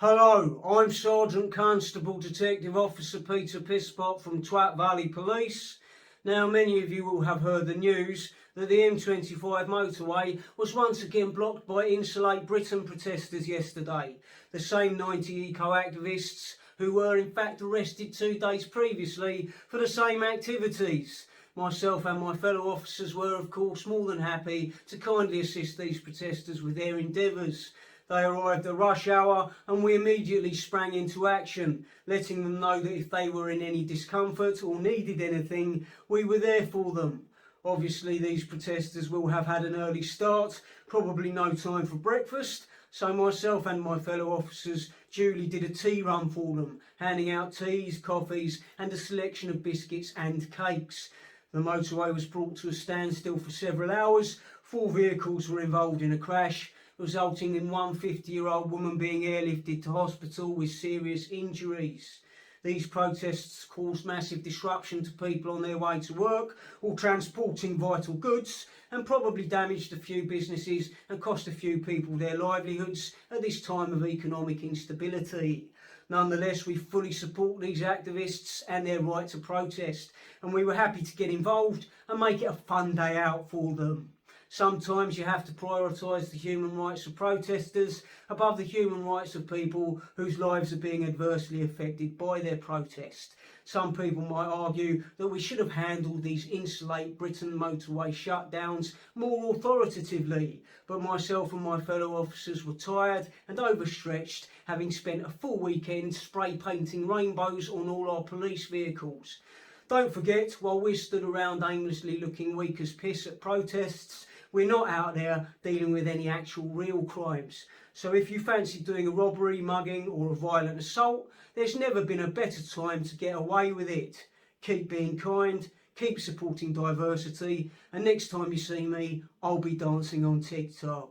Hello, I'm Sergeant Constable Detective Officer Peter Pisspot from Twat Valley Police. Now, many of you will have heard the news that the M25 motorway was once again blocked by Insulate Britain protesters yesterday. The same 90 eco-activists who were in fact arrested 2 days previously for the same activities. Myself and my fellow officers were of course more than happy to kindly assist these protesters with their endeavours. They arrived at rush hour and we immediately sprang into action, letting them know that if they were in any discomfort or needed anything, we were there for them. Obviously these protesters will have had an early start, probably no time for breakfast, so myself and my fellow officers duly did a tea run for them, handing out teas, coffees and a selection of biscuits and cakes. The motorway was brought to a standstill for several hours. 4 vehicles were involved in a crash, resulting in one 50-year-old woman being airlifted to hospital with serious injuries. These protests caused massive disruption to people on their way to work or transporting vital goods, and probably damaged a few businesses and cost a few people their livelihoods at this time of economic instability. Nonetheless, we fully support these activists and their right to protest, and we were happy to get involved and make it a fun day out for them. Sometimes you have to prioritise the human rights of protesters above the human rights of people whose lives are being adversely affected by their protest. Some people might argue that we should have handled these Insulate Britain motorway shutdowns more authoritatively, but myself and my fellow officers were tired and overstretched, having spent a full weekend spray painting rainbows on all our police vehicles. Don't forget, while we stood around aimlessly looking weak as piss at protests, we're not out there dealing with any actual real crimes. So if you fancy doing a robbery, mugging or a violent assault, there's never been a better time to get away with it. Keep being kind, keep supporting diversity, and next time you see me, I'll be dancing on TikTok.